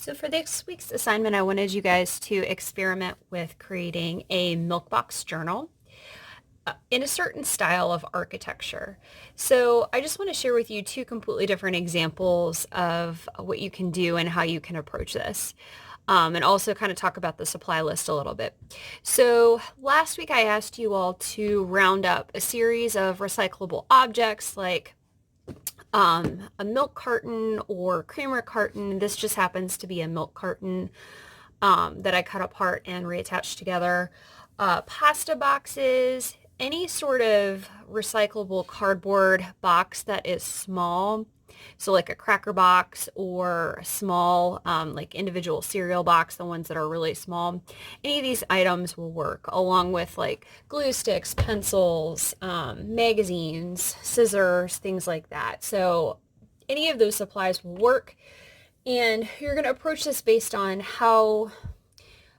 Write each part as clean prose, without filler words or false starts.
So for this week's assignment, I wanted you guys to experiment with creating a milk box journal in a certain style of architecture. So I just want to share with you two completely different examples of what you can do and how you can approach this. And also kind of talk about the supply list a little bit. So last week I asked you all to round up a series of recyclable objects like a milk carton or creamer carton. This just happens to be a milk carton that I cut apart and reattached together. Pasta boxes, any sort of recyclable cardboard box that is small. So like a cracker box or a small like individual cereal box, the ones that are really small. Any of these items will work along with like glue sticks, pencils, magazines, scissors, things like that. So any of those supplies will work. And you're going to approach this based on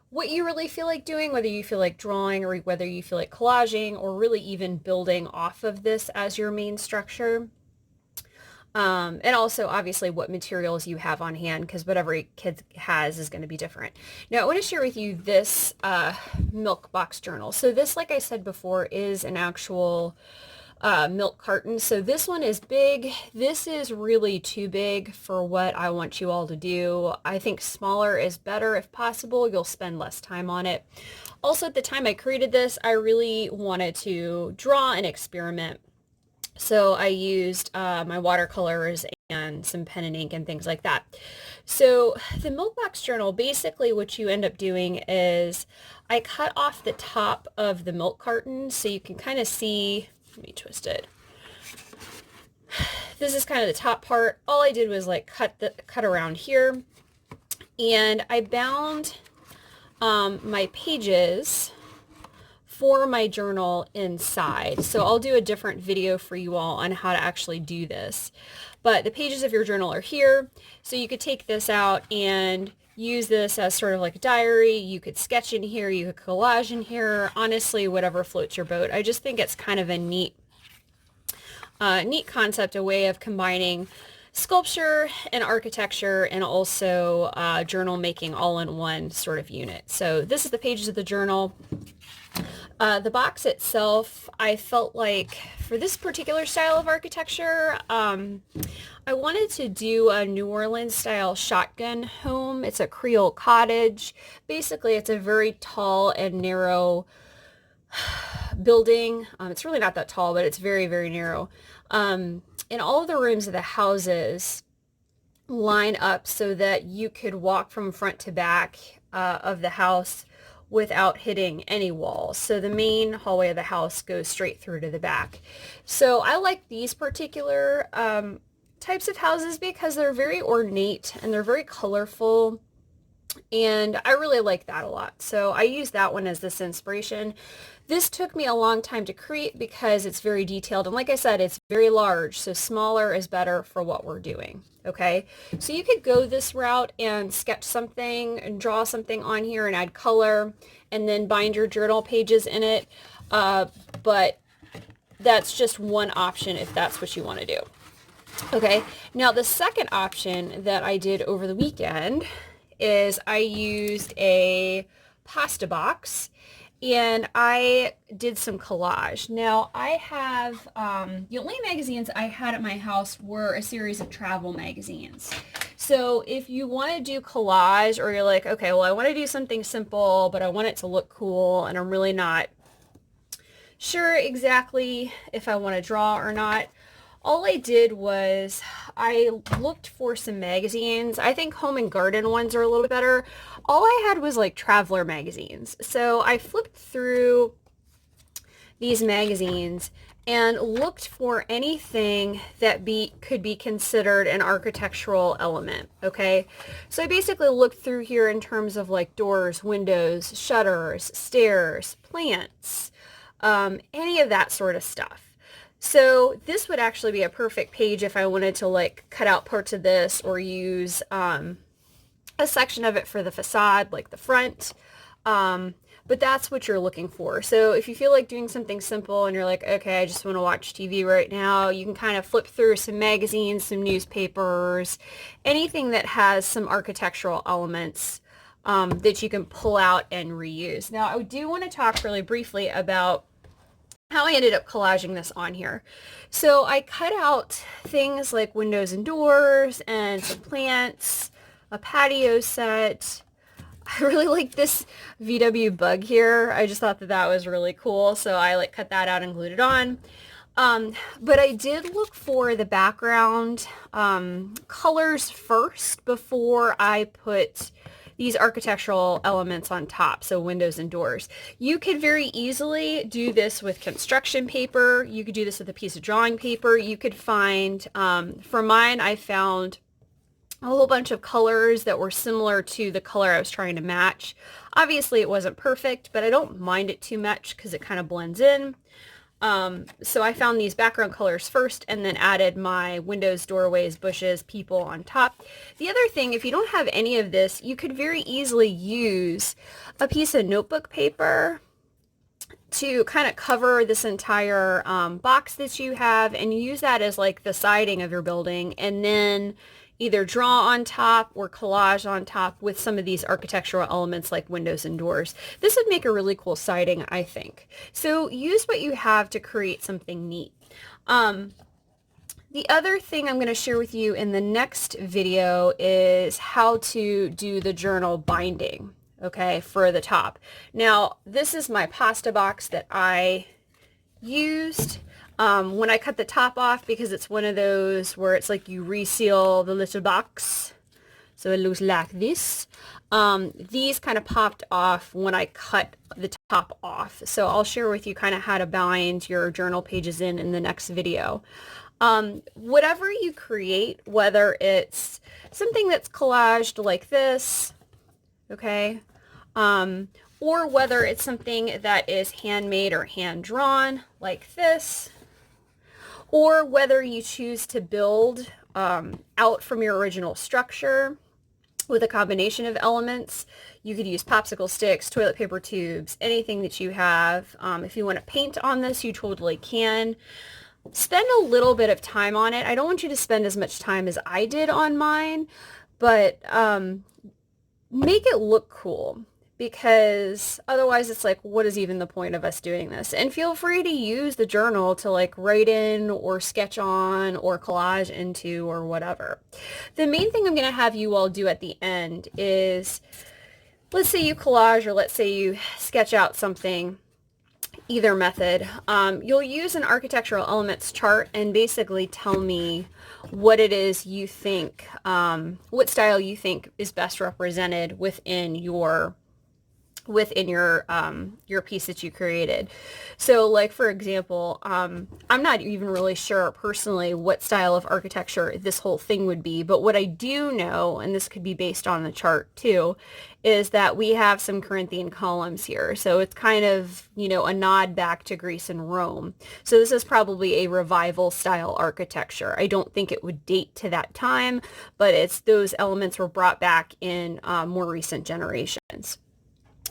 what you really feel like doing, whether you feel like drawing or whether you feel like collaging or really even building off of this as your main structure. And also obviously what materials you have on hand, because whatever a kid has is going to be different. Now I want to share with you this milk box journal. So this, like I said before, is an actual milk carton. So this one is big. This is really too big for what I want you all to do. I think smaller is better if possible. You'll spend less time on it. Also, at the time I created this, I really wanted to draw and experiment. So I used my watercolors and some pen and ink and things like that. So the milk box journal, basically what you end up doing is I cut off the top of the milk carton so you can kind of see. Let me twist it. This is kind of the top part. All I did was like cut around here, and I bound my pages for my journal inside. So I'll do a different video for you all on how to actually do this. But the pages of your journal are here. So you could take this out and use this as sort of like a diary. You could sketch in here. You could collage in here. Honestly, whatever floats your boat. I just think it's kind of a neat concept, a way of combining sculpture and architecture and also journal making all in one sort of unit. So this is the pages of the journal. The box itself, I felt like for this particular style of architecture, I wanted to do a New Orleans style shotgun home. It's a Creole cottage. Basically, it's a very tall and narrow building. It's really not that tall, but it's very, very narrow. And all of the rooms of the houses line up so that you could walk from front to back of the house without hitting any walls. So the main hallway of the house goes straight through to the back. So I like these particular types of houses because they're very ornate and they're very colorful. And I really like that a lot. So I use that one as this inspiration. This took me a long time to create because it's very detailed. And like I said, it's very large. So smaller is better for what we're doing. Okay. So you could go this route and sketch something and draw something on here and add color and then bind your journal pages in it. But that's just one option if that's what you want to do. Okay. Now the second option that I did over the weekend is I used a pasta box and I did some collage. Now I have, the only magazines I had at my house were a series of travel magazines. So if you want to do collage or you're like, okay, well I want to do something simple, but I want it to look cool and I'm really not sure exactly if I want to draw or not, all I did was I looked for some magazines. I think Home and Garden ones are a little bit better. All I had was like traveler magazines. So I flipped through these magazines and looked for anything that could be considered an architectural element. Okay. So I basically looked through here in terms of like doors, windows, shutters, stairs, plants, any of that sort of stuff. So this would actually be a perfect page if I wanted to like cut out parts of this or use a section of it for the facade, like the front. But but that's what you're looking for. So if you feel like doing something simple and you're like, okay, I just want to watch TV right now, you can kind of flip through some magazines, some newspapers, anything that has some architectural elements that you can pull out and reuse. Now, I do want to talk really briefly about how I ended up collaging this on here. So I cut out things like windows and doors and some plants, a patio set. I really like this VW bug here. I just thought that that was really cool. So I like cut that out and glued it on. But I did look for the background colors first before I put these architectural elements on top, so windows and doors. You could very easily do this with construction paper. You could do this with a piece of drawing paper. You could find, for mine, I found a whole bunch of colors that were similar to the color I was trying to match. Obviously, it wasn't perfect, but I don't mind it too much because it kind of blends in. So I found these background colors first and then added my windows, doorways, bushes, people on top. The other thing, if you don't have any of this, you could very easily use a piece of notebook paper to kind of cover this entire box that you have and use that as like the siding of your building, and then either draw on top or collage on top with some of these architectural elements like windows and doors. This would make a really cool siding, I think. So use what you have to create something neat. The other thing I'm going to share with you in the next video is how to do the journal binding, okay, for the top. Now, this is my pasta box that I used. When I cut the top off, because it's one of those where it's like you reseal the little box, so it looks like this. These kind of popped off when I cut the top off. So I'll share with you kind of how to bind your journal pages in the next video. Whatever you create, whether it's something that's collaged like this, okay, or whether it's something that is handmade or hand-drawn like this, or whether you choose to build out from your original structure with a combination of elements. You could use popsicle sticks, toilet paper tubes, anything that you have. If you want to paint on this, you totally can. Spend a little bit of time on it. I don't want you to spend as much time as I did on mine, but make it look cool, because otherwise it's like, what is even the point of us doing this? And feel free to use the journal to like write in or sketch on or collage into or whatever. The main thing I'm going to have you all do at the end is, let's say you collage or let's say you sketch out something, either method. You'll use an architectural elements chart and basically tell me what it is you think, what style you think is best represented within your piece that you created. So like, for example, I'm not even really sure personally what style of architecture this whole thing would be, but what I do know, and this could be based on the chart too, is that we have some Corinthian columns here. So it's kind of, you know, a nod back to Greece and Rome. So this is probably a revival style architecture. I don't think it would date to that time, but it's those elements were brought back in more recent generations.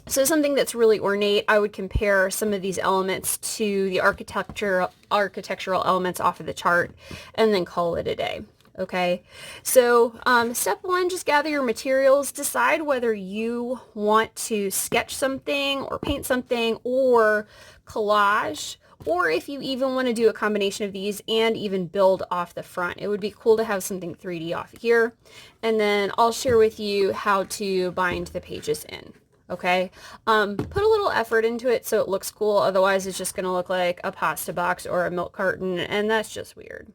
So something that's really ornate, I would compare some of these elements to the architectural elements off of the chart and then call it a day. Okay, so step one, just gather your materials, decide whether you want to sketch something or paint something or collage, or if you even want to do a combination of these and even build off the front. It would be cool to have something 3D off here, and then I'll share with you how to bind the pages in. Okay, put a little effort into it so it looks cool, otherwise it's just going to look like a pasta box or a milk carton, and that's just weird.